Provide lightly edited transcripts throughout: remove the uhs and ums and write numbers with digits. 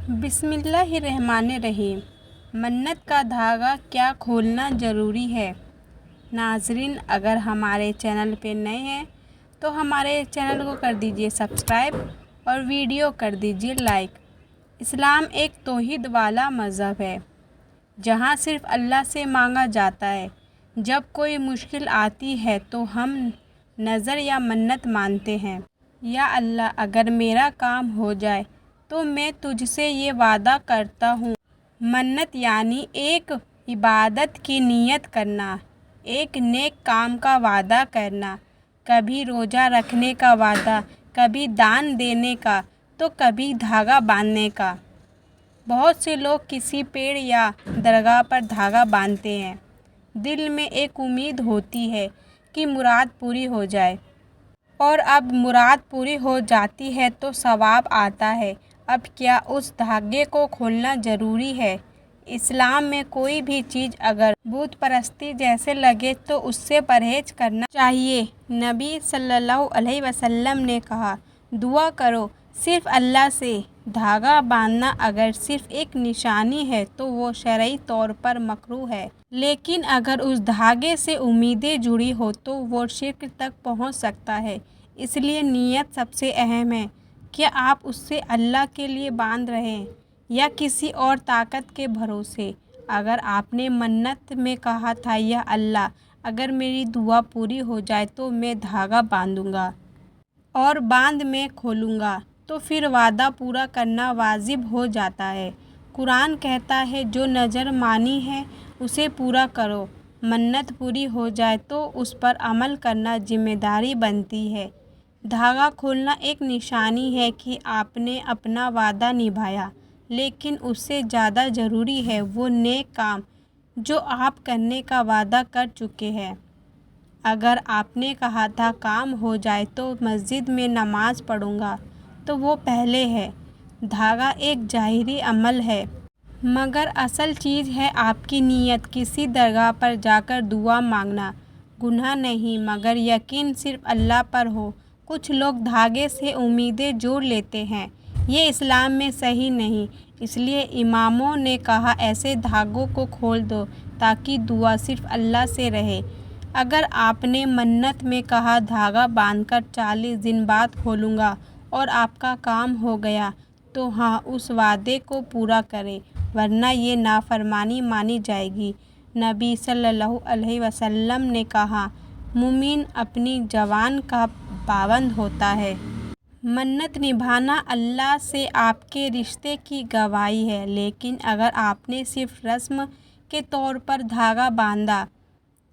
बिस्मिल्लाहिर्रहमानिर्रहीम। मन्नत का धागा क्या खोलना ज़रूरी है। नाज़रीन, अगर हमारे चैनल पे नए हैं तो हमारे चैनल को कर दीजिए सब्सक्राइब और वीडियो कर दीजिए लाइक। इस्लाम एक तौहीद वाला मज़हब है जहाँ सिर्फ़ अल्लाह से मांगा जाता है। जब कोई मुश्किल आती है तो हम नज़र या मन्नत मानते हैं। या अल्लाह, अगर मेरा काम हो जाए तो मैं तुझसे ये वादा करता हूँ। मन्नत यानी एक इबादत की नीयत करना, एक नेक काम का वादा करना। कभी रोज़ा रखने का वादा, कभी दान देने का, तो कभी धागा बांधने का। बहुत से लोग किसी पेड़ या दरगाह पर धागा बांधते हैं। दिल में एक उम्मीद होती है कि मुराद पूरी हो जाए, और अब मुराद पूरी हो जाती है तो सवाब आता है। अब क्या उस धागे को खोलना ज़रूरी है। इस्लाम में कोई भी चीज़ अगर बुत परस्ती जैसे लगे तो उससे परहेज करना चाहिए। नबी सल्लल्लाहु अलैहि वसल्लम ने कहा, दुआ करो सिर्फ़ अल्लाह से। धागा बांधना अगर सिर्फ़ एक निशानी है तो वो शरई तौर पर मकरूह है, लेकिन अगर उस धागे से उम्मीदें जुड़ी हो तो वो शिर्क तक पहुंच सकता है। इसलिए नीयत सबसे अहम है। क्या आप उससे अल्लाह के लिए बांध रहे हैं या किसी और ताकत के भरोसे। अगर आपने मन्नत में कहा था, या अल्लाह, अगर मेरी दुआ पूरी हो जाए तो मैं धागा बांधूंगा और बांध में खोलूंगा, तो फिर वादा पूरा करना वाजिब हो जाता है। कुरान कहता है, जो नज़र मानी है उसे पूरा करो। मन्नत पूरी हो जाए तो उस पर अमल करना जिम्मेदारी बनती है। धागा खोलना एक निशानी है कि आपने अपना वादा निभाया, लेकिन उससे ज़्यादा ज़रूरी है वो नेक काम जो आप करने का वादा कर चुके हैं। अगर आपने कहा था काम हो जाए तो मस्जिद में नमाज पढ़ूंगा, तो वो पहले है। धागा एक ज़ाहिरी अमल है, मगर असल चीज़ है आपकी नीयत। किसी दरगाह पर जाकर दुआ मांगना गुनाह नहीं, मगर यकीन सिर्फ अल्लाह पर हो। कुछ लोग धागे से उम्मीदें जोड़ लेते हैं, ये इस्लाम में सही नहीं। इसलिए इमामों ने कहा, ऐसे धागों को खोल दो ताकि दुआ सिर्फ अल्लाह से रहे। अगर आपने मन्नत में कहा, धागा बांधकर 40 दिन बाद खोलूँगा, और आपका काम हो गया, तो हाँ, उस वादे को पूरा करें, वरना ये नाफरमानी मानी जाएगी। नबी सल्लल्लाहु अलैहि वसल्लम ने कहा, मुमिन अपनी ज़बान का पाबंद होता है। मन्नत निभाना अल्लाह से आपके रिश्ते की गवाही है, लेकिन अगर आपने सिर्फ रस्म के तौर पर धागा बांधा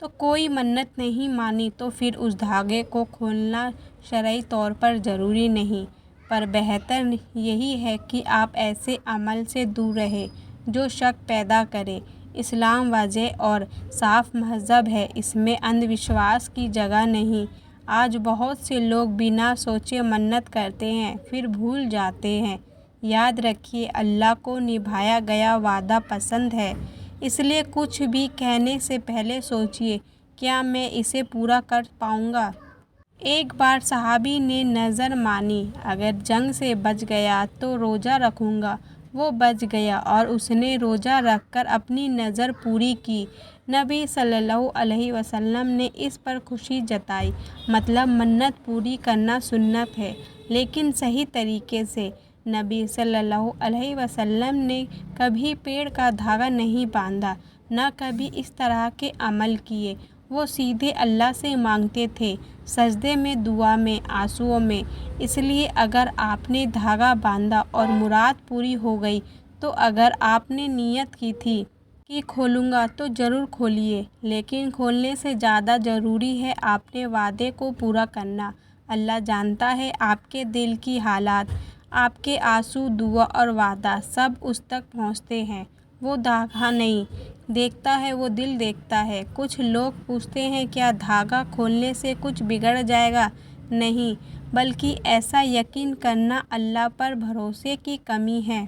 तो कोई मन्नत नहीं मानी, तो फिर उस धागे को खोलना शरई तौर पर ज़रूरी नहीं। पर बेहतर यही है कि आप ऐसे अमल से दूर रहें जो शक पैदा करे। इस्लाम वाज़ेह और साफ मज़हब है, इसमें अंधविश्वास की जगह नहीं। आज बहुत से लोग बिना सोचे मन्नत करते हैं, फिर भूल जाते हैं। याद रखिए, अल्लाह को निभाया गया वादा पसंद है। इसलिए कुछ भी कहने से पहले सोचिए, क्या मैं इसे पूरा कर पाऊँगा। एक बार सहाबी ने नज़र मानी, अगर जंग से बच गया तो रोज़ा रखूँगा। वो बच गया और उसने रोज़ा रखकर अपनी नज़र पूरी की। नबी सल्लल्लाहु अलैहि वसल्लम ने इस पर खुशी जताई। मतलब मन्नत पूरी करना सुन्नत है, लेकिन सही तरीके से। नबी सल्लल्लाहु अलैहि वसल्लम ने कभी पेड़ का धागा नहीं बांधा, न कभी इस तरह के अमल किए। वो सीधे अल्लाह से मांगते थे, सजदे में, दुआ में, आंसुओं में। इसलिए अगर आपने धागा बांधा और मुराद पूरी हो गई, तो अगर आपने नीयत की थी कि खोलूँगा, तो ज़रूर खोलिए, लेकिन खोलने से ज़्यादा ज़रूरी है आपने वादे को पूरा करना। अल्लाह जानता है आपके दिल की हालात, आपके आंसू, दुआ और वादा सब उस तक पहुँचते हैं। वो धागा नहीं देखता है, वो दिल देखता है। कुछ लोग पूछते हैं, क्या धागा खोलने से कुछ बिगड़ जाएगा। नहीं, बल्कि ऐसा यकीन करना अल्लाह पर भरोसे की कमी है।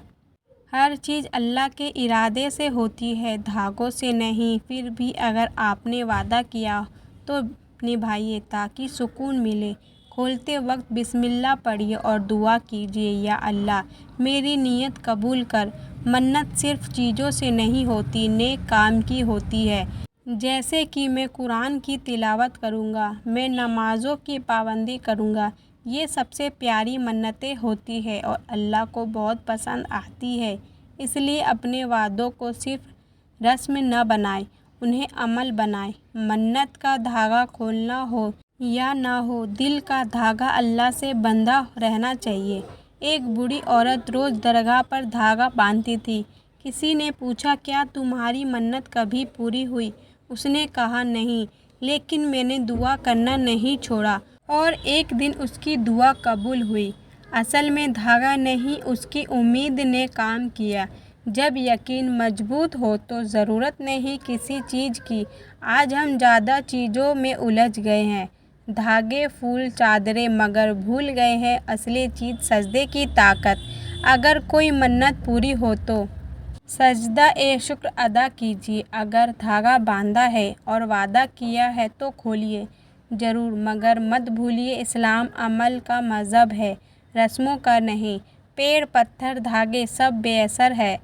हर चीज़ अल्लाह के इरादे से होती है, धागों से नहीं। फिर भी अगर आपने वादा किया तो निभाइए ताकि सुकून मिले। کھولتے وقت بسم اللہ پڑھیے اور دعا کیجیے، یا اللہ میری نیت قبول کر۔ منت صرف چیزوں سے نہیں ہوتی، نیک کام کی ہوتی ہے، جیسے کہ میں قرآن کی تلاوت کروں گا، میں نمازوں کی پابندی کروں گا۔ یہ سب سے پیاری منتیں ہوتی ہیں اور اللہ کو بہت پسند آتی ہے۔ اس لیے اپنے وعدوں کو صرف رسم نہ بنائیں، انہیں عمل بنائیں۔ منت کا دھاگا کھولنا ہو یا نہ ہو، دل کا دھاگا اللہ سے بندھا رہنا چاہیے۔ ایک بوڑھی عورت روز درگاہ پر دھاگا باندھتی تھی۔ کسی نے پوچھا، کیا تمہاری منت کبھی پوری ہوئی؟ اس نے کہا، نہیں، لیکن میں نے دعا کرنا نہیں چھوڑا اور ایک دن اس کی دعا قبول ہوئی۔ اصل میں دھاگا نہیں، اس کی امید نے کام کیا۔ جب یقین مضبوط ہو تو ضرورت نہیں کسی چیز کی۔ آج ہم زیادہ چیزوں میں الجھ گئے ہیں، دھاگے، پھول، چادریں، مگر بھول گئے ہیں اصلی چیز، سجدے کی طاقت۔ اگر کوئی منت پوری ہو تو سجدہ شکر ادا کیجیے۔ اگر دھاگا باندھا ہے اور وعدہ کیا ہے تو کھولیے ضرور، مگر مت بھولیے اسلام عمل کا مذہب ہے، رسموں کا نہیں۔ پیڑ، پتھر، دھاگے سب بے اثر ہے،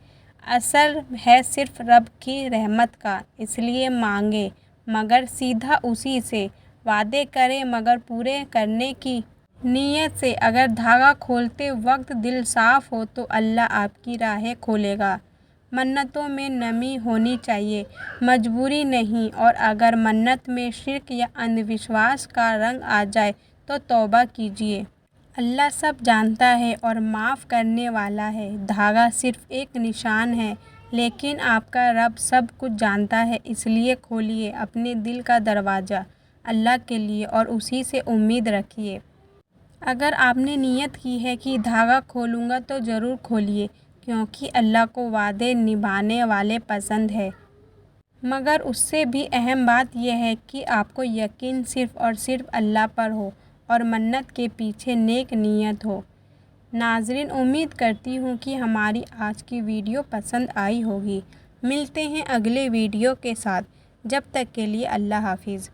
اثر ہے صرف رب کی رحمت کا۔ اس لیے مانگیں مگر سیدھا اسی سے، وعدے کریں مگر پورے کرنے کی نیت سے۔ اگر دھاگا کھولتے وقت دل صاف ہو تو اللہ آپ کی راہیں کھولے گا۔ منتوں میں نرمی ہونی چاہیے، مجبوری نہیں، اور اگر منت میں شرک یا اندھ وشواس کا رنگ آ جائے تو توبہ کیجیے۔ اللہ سب جانتا ہے اور معاف کرنے والا ہے۔ دھاگا صرف ایک نشان ہے، لیکن آپ کا رب سب کچھ جانتا ہے، اس لیے کھولیے اپنے دل کا دروازہ اللہ کے لیے اور اسی سے امید رکھیے۔ اگر آپ نے نیت کی ہے کہ دھاگا کھولوں گا تو ضرور کھولیے، کیونکہ اللہ کو وعدے نبھانے والے پسند ہے۔ مگر اس سے بھی اہم بات یہ ہے کہ آپ کو یقین صرف اور صرف اللہ پر ہو اور منت کے پیچھے نیک نیت ہو۔ ناظرین، امید کرتی ہوں کہ ہماری آج کی ویڈیو پسند آئی ہوگی۔ ملتے ہیں اگلے ویڈیو کے ساتھ، جب تک کے لیے اللہ حافظ۔